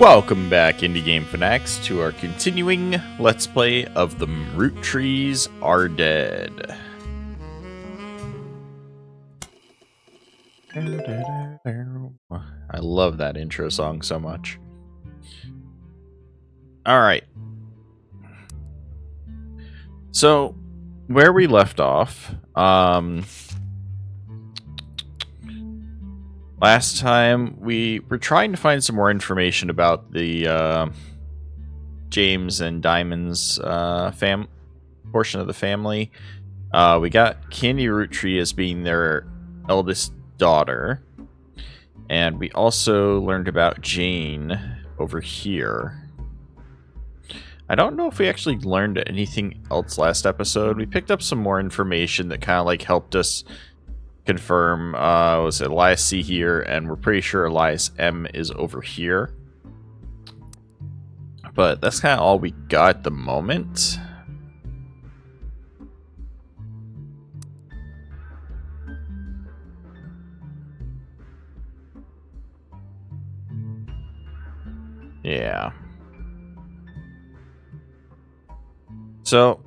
Welcome back, Indie Game Fanatics, to our continuing Let's Play of the Roottrees Are Dead. I love that intro song so much. Alright. So, where we left off, last time, we were trying to find some more information about the James and Diamond's portion of the family. We got Candy Roottree as being their eldest daughter. And we also learned about Jane over here. I don't know if we actually learned anything else last episode. We picked up some more information that kind of like helped us confirm was Elias C here, and we're pretty sure Elias M is over here. But that's kind of all we got at the moment. Yeah. So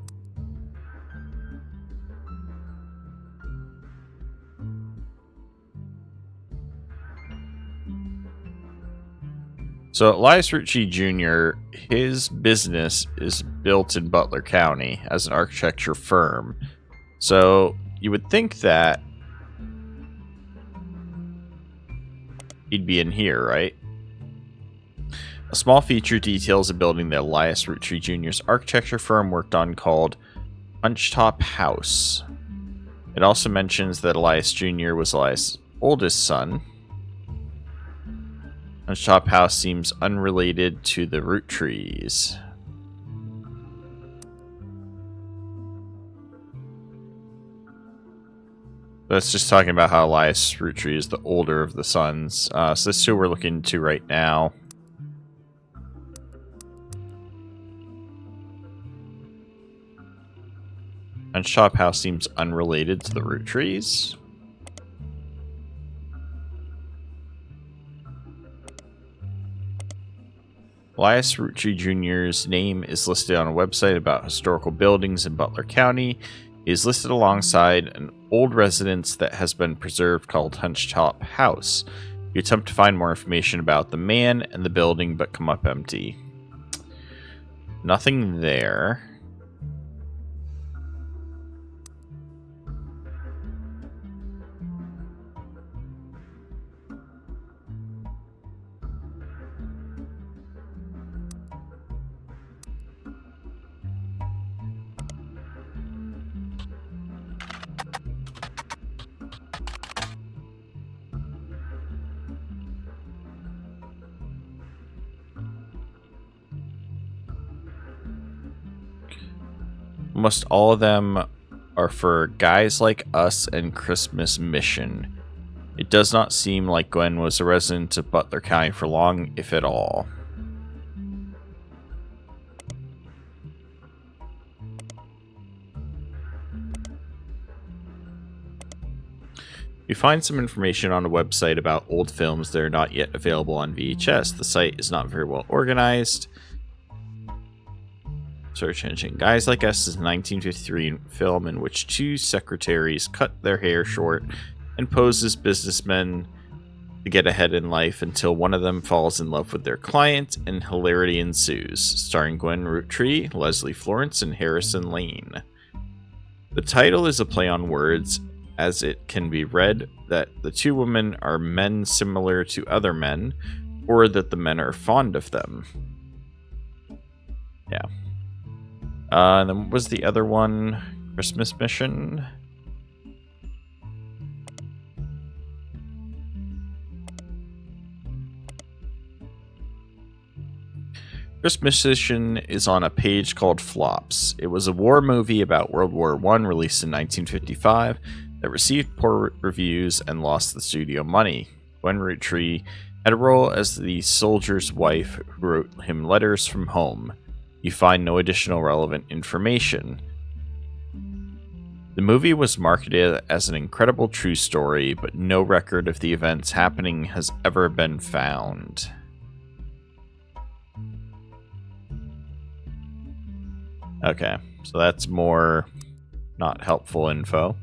Elias Roottree Jr., his business is built in Butler County as an architecture firm. So you would think that he'd be in here, right? A small feature details a building that Elias Roottree Jr.'s architecture firm worked on called Hunchetop House. It also mentions that Elias Jr. was Elias' oldest son. Hunchetop House seems unrelated to the Rootrees. That's just talking about how Elias Roottree is the older of the sons. So this is who we're looking into right now. Hunchetop House seems unrelated to the Rootrees. Elias Roottree Jr.'s name is listed on a website about historical buildings in Butler County. He is listed alongside an old residence that has been preserved called Hunchetop House. You attempt to find more information about the man and the building, but come up empty. Nothing there. Almost all of them are for guys like us and Christmas mission. It does not seem like Gwen was a resident of Butler County for long, if at all. You find some information on a website about old films that are not yet available on VHS. The site is not very well organized. Search engine. Guys Like Us is a 1953 film in which two secretaries cut their hair short and pose as businessmen to get ahead in life until one of them falls in love with their client and hilarity ensues. Starring Gwen Roottree, Leslie Florence, and Harrison Lane. The title is a play on words, as it can be read that the two women are men similar to other men, or that the men are fond of them. Yeah. And then what was the other one? Christmas Mission? Christmas Mission is on a page called Flops. It was a war movie about World War I released in 1955 that received poor reviews and lost the studio money. Gwen Roottree had a role as the soldier's wife who wrote him letters from home. You find no additional relevant information. The movie was marketed as an incredible true story, but no record of the events happening has ever been found. Okay, so that's more not helpful info.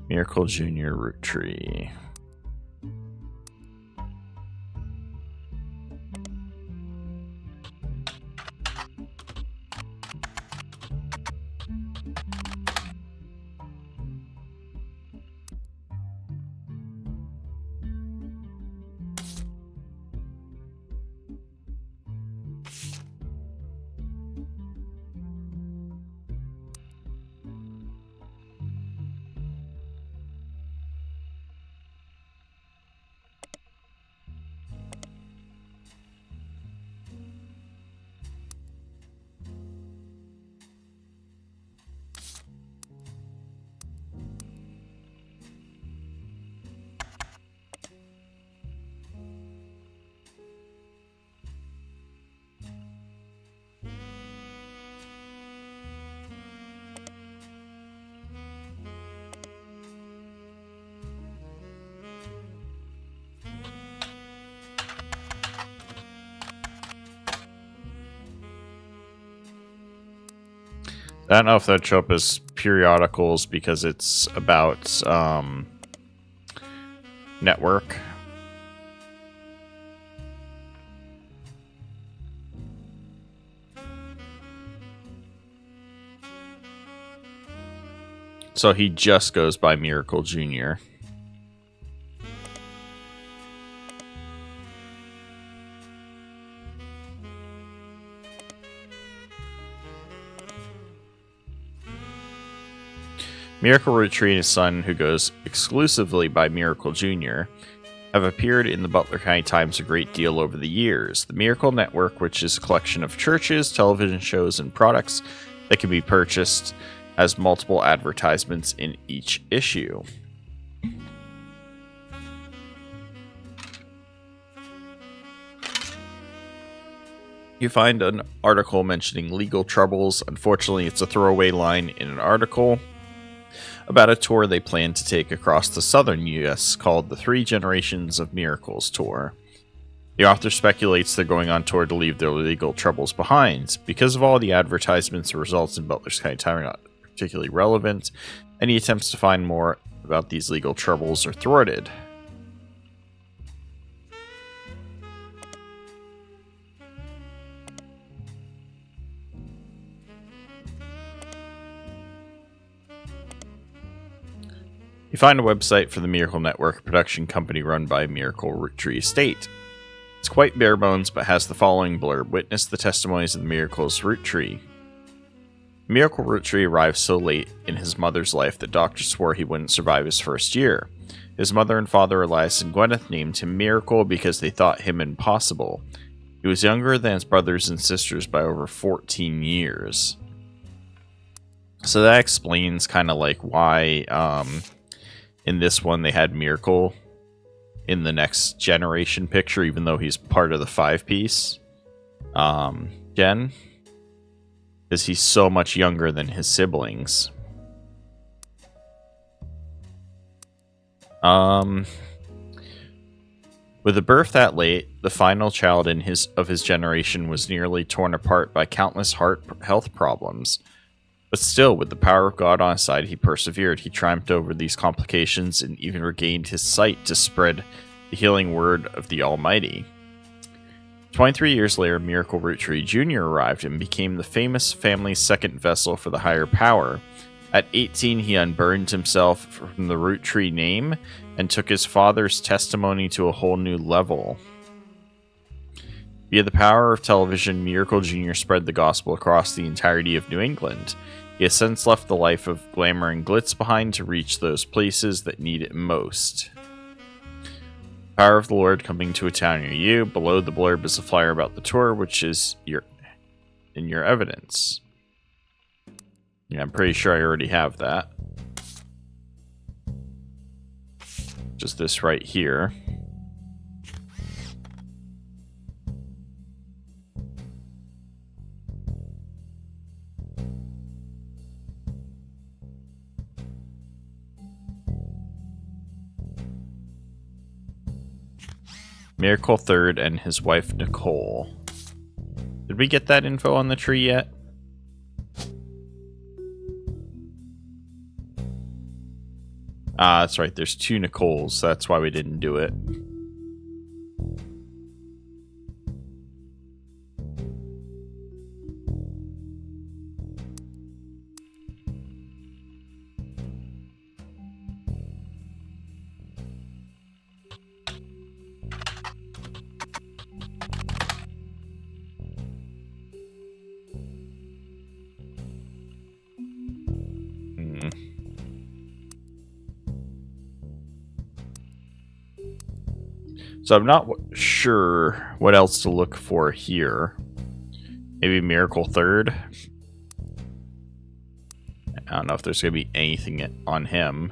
Miracle Junior Roottree. I don't know if that'd show up as periodicals because it's about network. So he just goes by Miracle Jr. Miracle Roottree and his son, who goes exclusively by Miracle Jr., have appeared in the Butler County Times a great deal over the years. The Miracle Network, which is a collection of churches, television shows, and products that can be purchased, has multiple advertisements in each issue. You find an article mentioning legal troubles. Unfortunately, it's a throwaway line in an article about a tour they plan to take across the southern U.S. called the 3 Generations of Miracles Tour. The author speculates they're going on tour to leave their legal troubles behind. Because of all the advertisements, the results in Butler's County Times are not particularly relevant. Any attempts to find more about these legal troubles are thwarted. You find a website for the Miracle Network, a production company run by Miracle Roottree Estate. It's quite bare bones, but has the following blurb: witness the testimonies of the Miracle's Roottree. Miracle Roottree arrived so late in his mother's life that doctors swore he wouldn't survive his first year. His mother and father, Elias and Gwyneth, named him Miracle because they thought him impossible. He was younger than his brothers and sisters by over 14 years. So that explains kind of like why in this one they had Miracle in the next generation picture, even though he's part of the 5-piece gen. Because he's so much younger than his siblings. With a birth that late, the final child of his generation was nearly torn apart by countless health problems. But still, with the power of God on his side, he persevered. He triumphed over these complications and even regained his sight to spread the healing word of the Almighty. 23 years later, Miracle Roottree Jr. arrived and became the famous family's second vessel for the higher power. At 18, he unburned himself from the Roottree name and took his father's testimony to a whole new level. Via the power of television, Miracle Jr. spread the gospel across the entirety of New England. He has since left the life of glamour and glitz behind to reach those places that need it most. Power of the Lord coming to a town near you. Below the blurb is a flyer about the tour, which is in your evidence. Yeah, I'm pretty sure I already have that. Just this right here. Miracle Third and his wife Nicole. Did we get that info on the tree yet? Ah, that's right. There's 2 Nicoles. So that's why we didn't do it. So I'm not sure what else to look for here. Maybe Miracle Third. I don't know if there's going to be anything on him.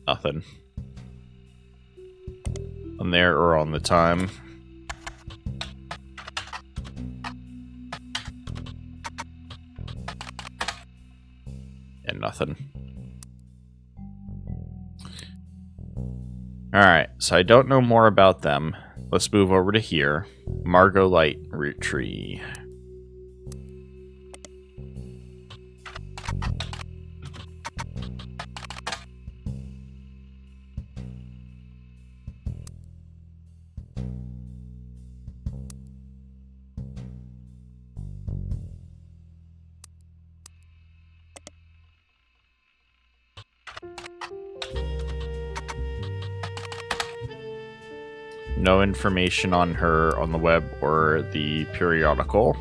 Nothing. On there or on the time. And nothing. Alright, so I don't know more about them. Let's move over to here. Margot Light, Roottrees. No information on her on the web or the periodical.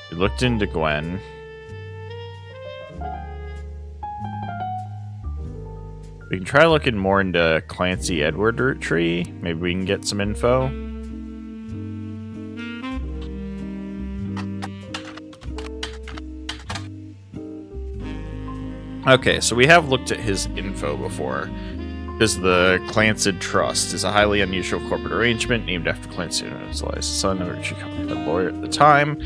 We looked into Gwen. We can try looking more into Clancy Edward Roottree. Maybe we can get some info. Okay, so we have looked at his info before. Because the Capt'n Trust is a highly unusual corporate arrangement named after Clancy, his son of Roottree Company, a lawyer at the time.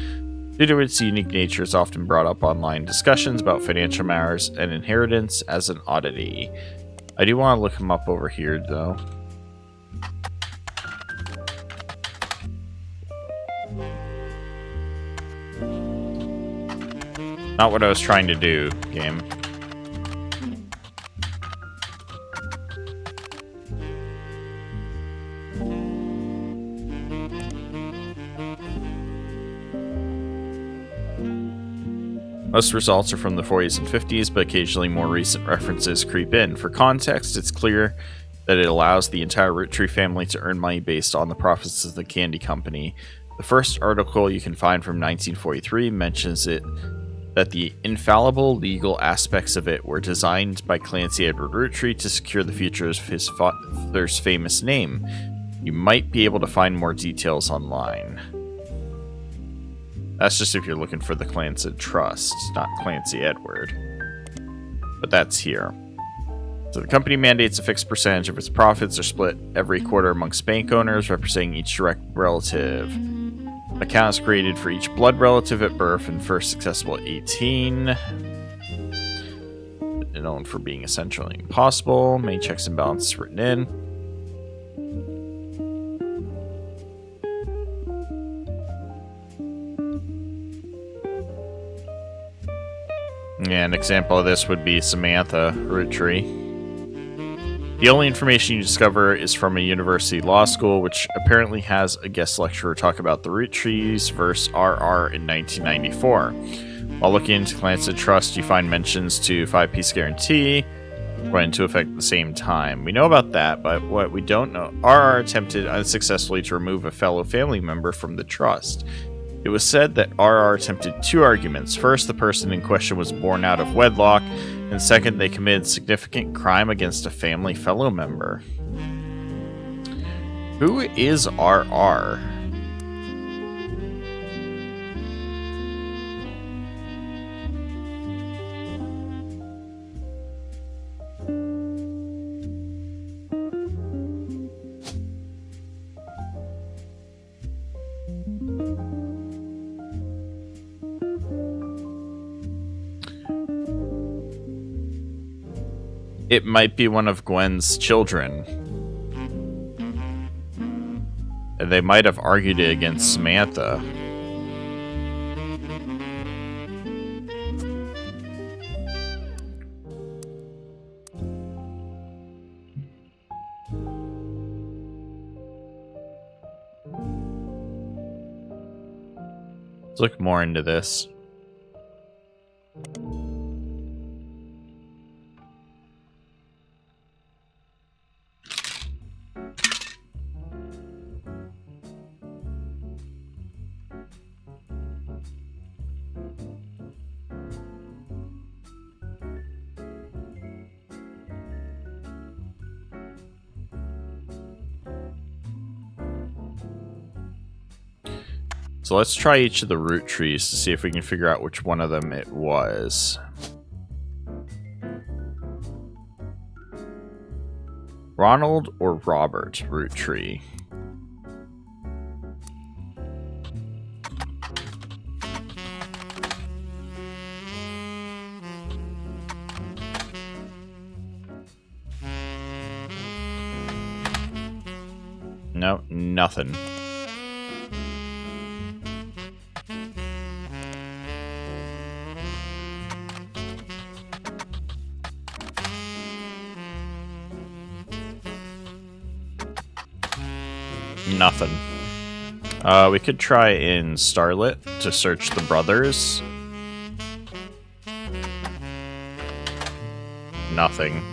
Due to its unique nature, it's often brought up online discussions about financial matters and inheritance as an oddity. I do want to look him up over here, though. Not what I was trying to do, game. Most results are from the 40s and 50s, but occasionally more recent references creep in. For context, it's clear that it allows the entire Roottree family to earn money based on the profits of the candy company. The first article you can find from 1943 mentions it that the infallible legal aspects of it were designed by Clancy Edward Roottree to secure the future of his father's famous name. You might be able to find more details online. That's just if you're looking for the Capt'n Trust, not Clancy Edward. But that's here. So the company mandates a fixed percentage of its profits are split every quarter amongst bank owners, representing each direct relative. An account is created for each blood relative at birth and first accessible at 18. Known for being essentially impossible. Main checks and balances written in. Yeah, an example of this would be Samantha Roottree. The only information you discover is from a university law school, which apparently has a guest lecturer talk about the Roottrees versus RR in 1994. While looking into Capt'n Trust, you find mentions to 5-piece guarantee went into effect at the same time. We know about that, but what we don't know, RR attempted unsuccessfully to remove a fellow family member from the trust. It was said that RR attempted 2 arguments. First, the person in question was born out of wedlock, and second, they committed significant crime against a family fellow member. Who is RR? It might be one of Gwen's children. And they might have argued it against Samantha. Let's look more into this. So let's try each of the root trees to see if we can figure out which one of them it was. Ronald or Robert root tree? No, nothing. Nothing. We could try in Starlit to search the brothers. Nothing.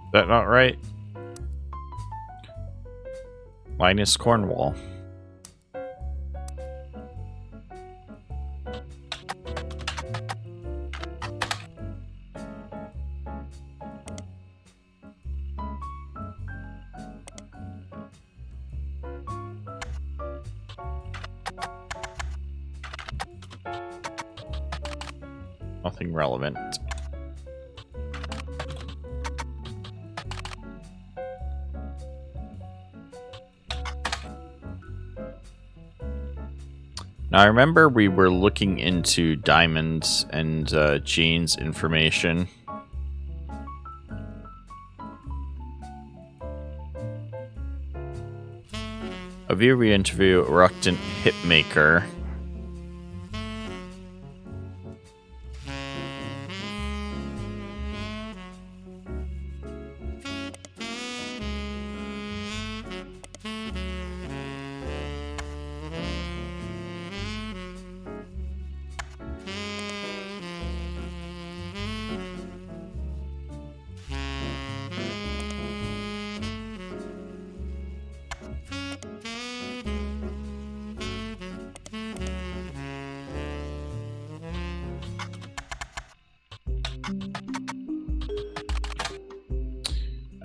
Is that not right? Linus Cornwall. Nothing relevant. Now, I remember we were looking into Diamond and Jane's information. A view we interview a reluctant hitmaker.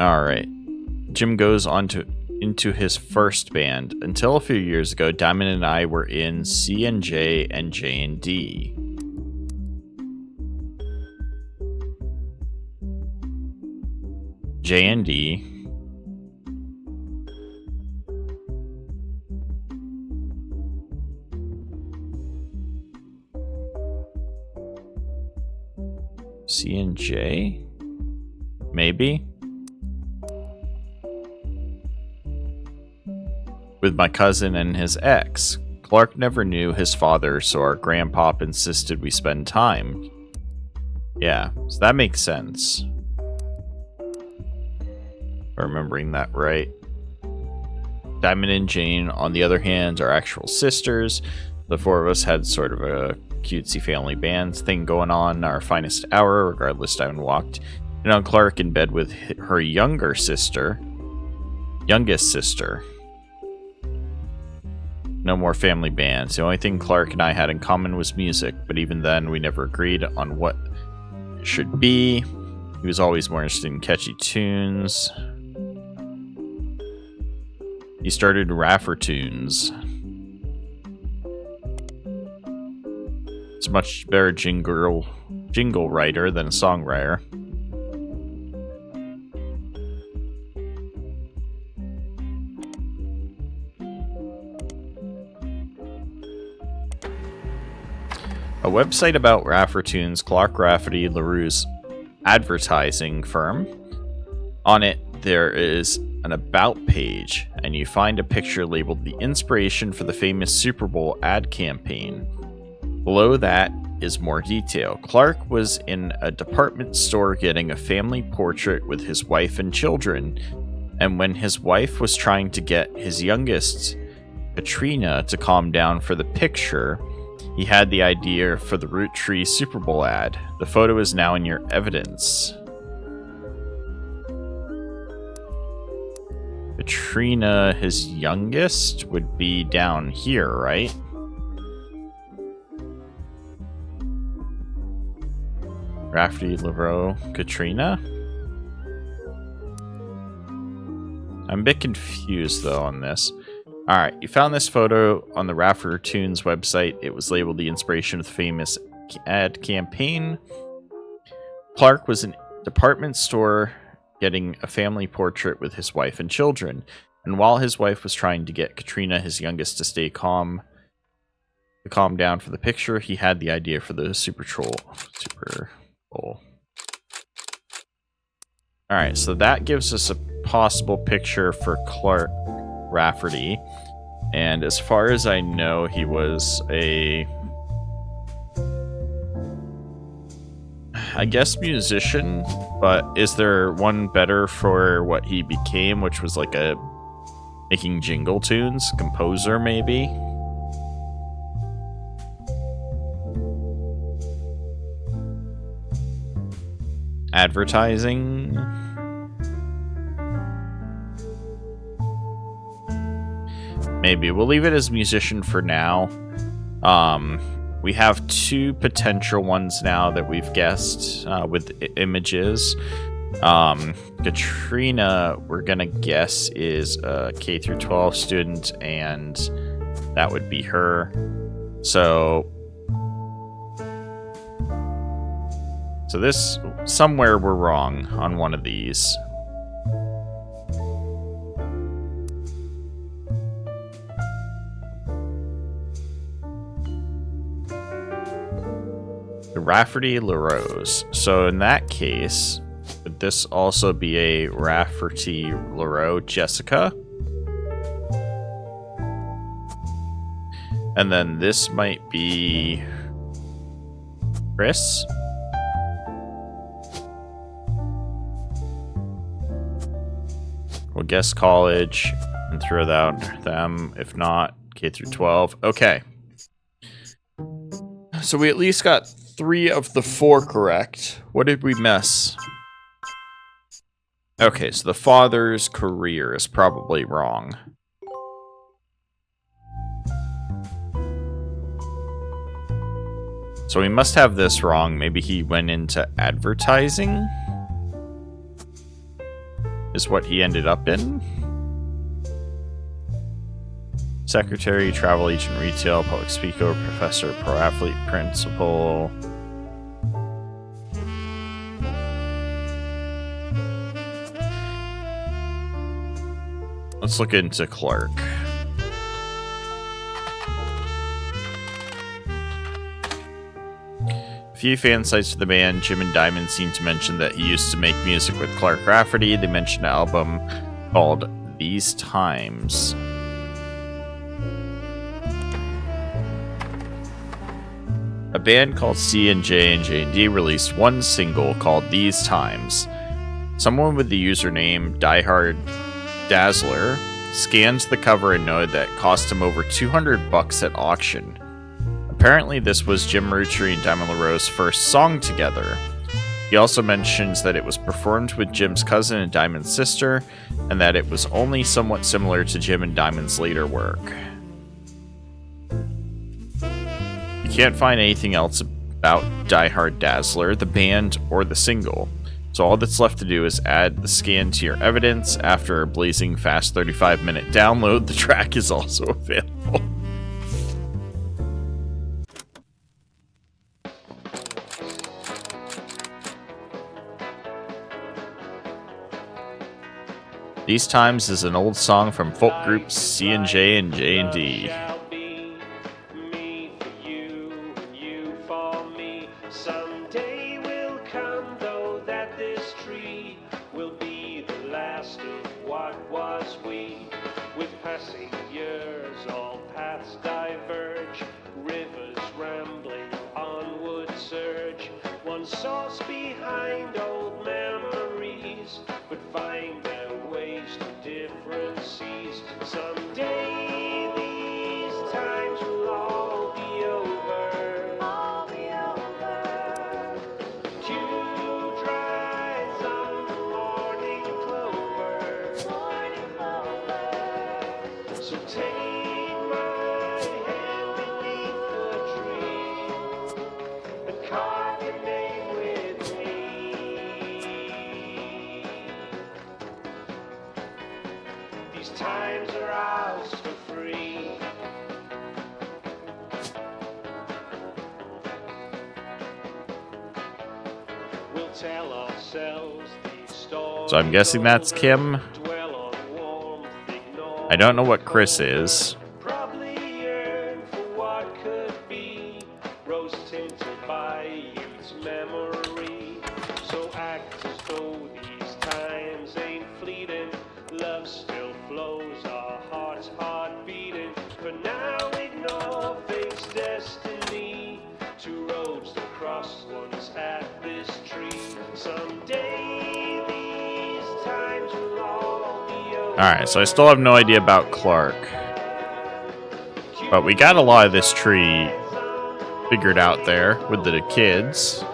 Alright. Jim goes on into his first band. Until a few years ago, Diamond and I were in C&J and J&D. J&D. C&J? Maybe? With my cousin and his ex. Clark never knew his father, so our grandpop insisted we spend time. Yeah, so that makes sense. Remembering that right. Diamond and Jane, on the other hand, are actual sisters. The four of us had sort of a cutesy family band thing going on our finest hour. Regardless, Diamond walked in on Clark in bed with her youngest sister. No more family bands. The only thing Clark and I had in common was music, but even then, we never agreed on what it should be. He was always more interested in catchy tunes. He started Raffertunes. It's a much better jingle writer than a songwriter. A website about Raffertunes, Clark Rafferty, LaRue's advertising firm. On it, there is an About page, and you find a picture labeled The Inspiration for the Famous Super Bowl Ad Campaign. Below that is more detail. Clark was in a department store getting a family portrait with his wife and children, and when his wife was trying to get his youngest, Katrina, to calm down for the picture, he had the idea for the Roottree Super Bowl ad. The photo is now in your evidence. Katrina, his youngest, would be down here, right? Rafferty, LaRue, Katrina? I'm a bit confused, though, on this. Alright, you found this photo on the Raffertunes website. It was labeled The Inspiration of the Famous Ad Campaign. Clark was in a department store getting a family portrait with his wife and children. And while his wife was trying to get Katrina, his youngest, to stay calm, to calm down for the picture, he had the idea for the Super Bowl. Alright, so that gives us a possible picture for Clark Rafferty. And as far as I know, he was I guess musician, but is there one better for what he became, which was like a making jingle tunes? Composer, maybe? Advertising? Maybe. We'll leave it as musician for now. We have two potential ones now that we've guessed with images. Katrina, we're gonna guess, is a K through 12 student, and that would be her. So this, somewhere we're wrong on one of these. The Rafferty LaRue's. So in that case, would this also be a Rafferty LaRue Jessica? And then this might be Chris? We'll guess college and throw out them. If not, K through 12. Okay. So we at least got 3 of the 4 correct. What did we miss? Okay, so the father's career is probably wrong. So we must have this wrong. Maybe he went into advertising? Is what he ended up in? Secretary, travel agent, retail, public speaker, professor, pro athlete, principal. Let's look into Clark. A few fan sites for the band, Jim and Diamond, seem to mention that he used to make music with Clark Rafferty. They mentioned an album called These Times. A band called C&J and J&D released one single called These Times. Someone with the username Diehard Dazzler scans the cover and noted that it cost him over $200 at auction. Apparently this was Jim Roottree and Diamond LaRose's first song together. He also mentions that it was performed with Jim's cousin and Diamond's sister, and that it was only somewhat similar to Jim and Diamond's later work. You can't find anything else about Diehard Dazzler, the band, or the single, so all that's left to do is add the scan to your evidence. After a blazing fast 35-minute download, the track is also available. These Times is an old song from folk groups C&J and J&D. Someday will come, though, that this tree will be the last of what was we. With passing years, all paths diverge, rivers rambling onward surge. One source behind old memories, but find their ways to different seas. Someday these times will all be over. All be over. Dew dries on the morning clover. Morning clover. So take my hand beneath the tree and carve your name with me. These times are ours for free. We'll tell ourselves these stories. So I'm guessing that's Kim. Dwell on warmth, ignore I don't know what Chris is. probably yearn for what could be, rose tinted by youth's memory. So act as though these times ain't fleeting. Love still flows, our hearts heart beating. For now, ignore fate's destiny. Two roads that cross once at this tree. Someday these times will all be over. Alright, so I still have no idea about Clark. But we got a lot of this tree figured out there with the kids.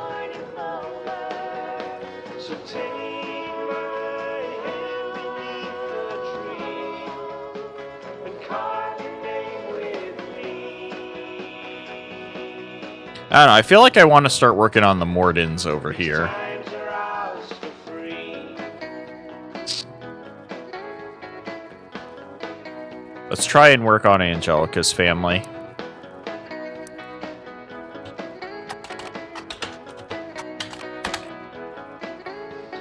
So take my hand beneath the tree and carve your name with me. I don't know, I feel like I want to start working on the Mordins over here. Times are ours for free. Let's try and work on Angelica's family.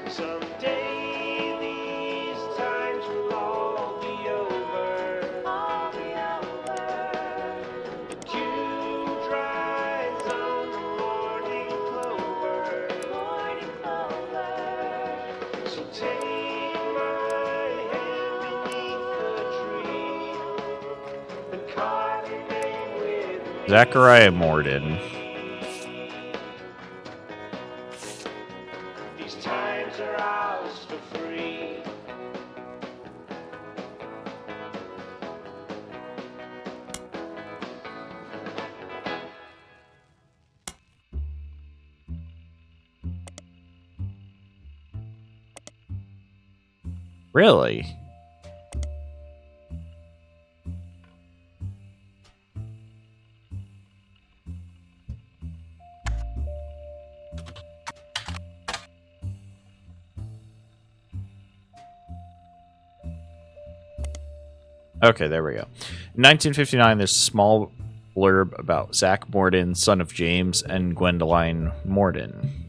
Someday these times will all be over. All be over. Dew dries on the morning clover. Morning clover. So take my hand beneath the tree and carve your name with me. Zachariah Morden. These times are ours for free. Really? Okay, there we go. In 1959, there's a small blurb about Zach Morden, son of James and Gwendoline Morden.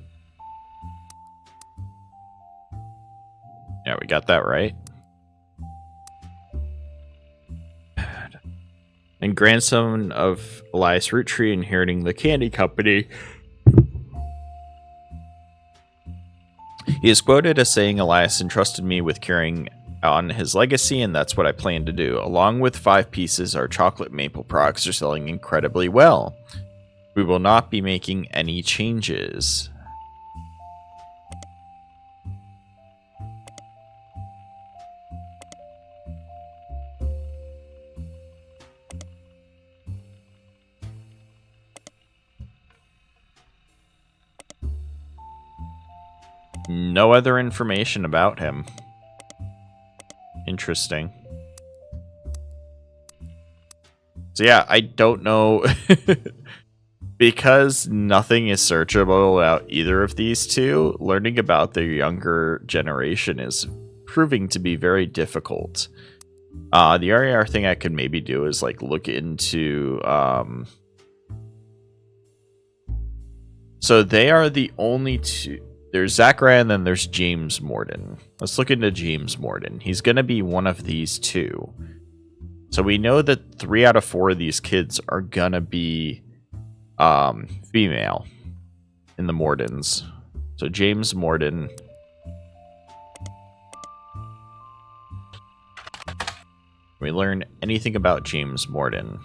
Yeah, we got that right. And grandson of Elias Roottree, inheriting the candy company. He is quoted as saying, "Elias entrusted me with carrying on his legacy, and that's what I plan to do. Along with 5 pieces, our chocolate maple products are selling incredibly well. We will not be making any changes. No other information about him. Interesting. So yeah, I don't know. Because nothing is searchable about either of these two, learning about their younger generation is proving to be very difficult. The other thing I could maybe do is like look into... So they are the only two... There's Zachariah and then there's James Morden. Let's look into James Morden. He's going to be one of these two. So we know that 3 out of 4 of these kids are going to be female in the Mordens. So James Morden. We learn anything about James Morden.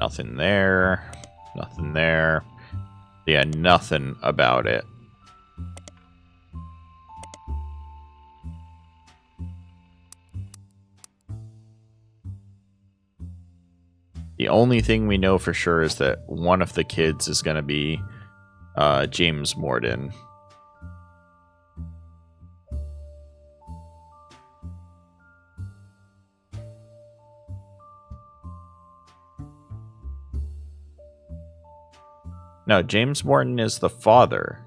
Nothing there. Nothing there. Yeah, nothing about it. The only thing we know for sure is that one of the kids is going to be James Morden. No, James Morden is the father.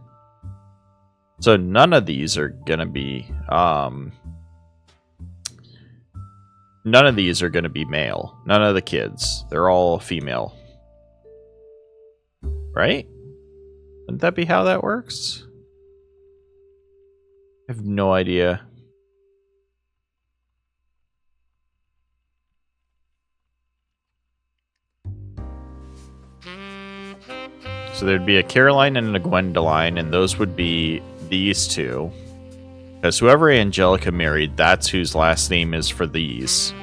So none of these are going to be... None of these are going to be male. None of the kids. They're all female. Right? Wouldn't that be how that works? I have no idea. So there'd be a Caroline and a Gwendoline, and those would be these two. Because whoever Angelica married, that's whose last name is for these.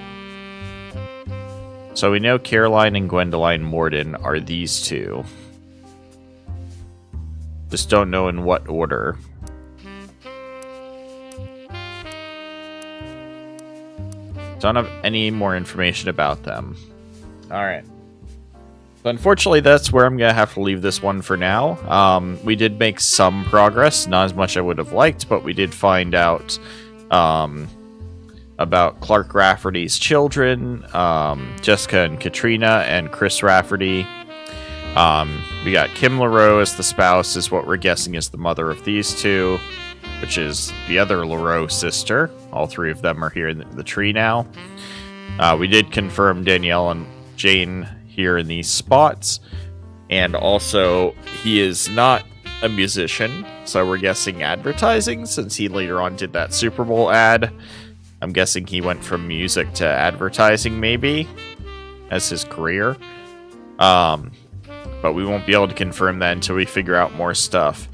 So we know Caroline and Gwendoline Morden are these two. Just don't know in what order. Don't have any more information about them. Alright. So unfortunately, that's where I'm going to have to leave this one for now. We did make some progress, not as much I would have liked, but we did find out about Clark Rafferty's children, Jessica and Katrina, and Chris Rafferty. We got Kim LaRoe as the spouse, is what we're guessing is the mother of these two, which is the other LaRoe sister. All 3 of them are here in the tree now. We did confirm Danielle and Jane here in these spots, and also he is not a musician, so we're guessing advertising, since he later on did that Super Bowl ad. I'm guessing he went from music to advertising maybe as his career, but we won't be able to confirm that until we figure out more stuff.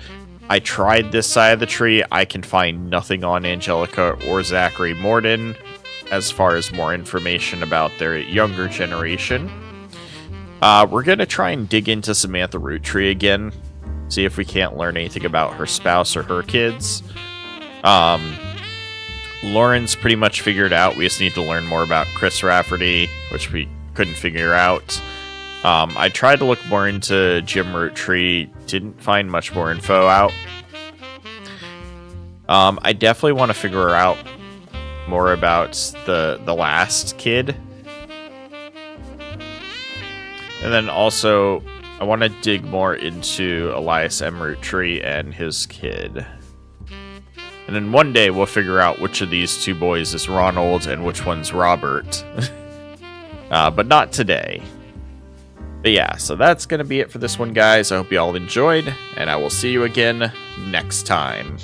I tried this side of the tree. I can find nothing on Angelica or Zachary Morden as far as more information about their younger generation. We're going to try and dig into Samantha Roottrees again. See if we can't learn anything about her spouse or her kids. Lauren's pretty much figured out. We just need to learn more about Chris Rafferty, which we couldn't figure out. I tried to look more into Jim Roottree. Didn't find much more info out. I definitely want to figure out more about the last kid. And then also, I want to dig more into Elias M. Roottree and his kid. And then one day we'll figure out which of these 2 boys is Ronald and which one's Robert. But not today. But yeah, so that's going to be it for this one, guys. I hope you all enjoyed, and I will see you again next time.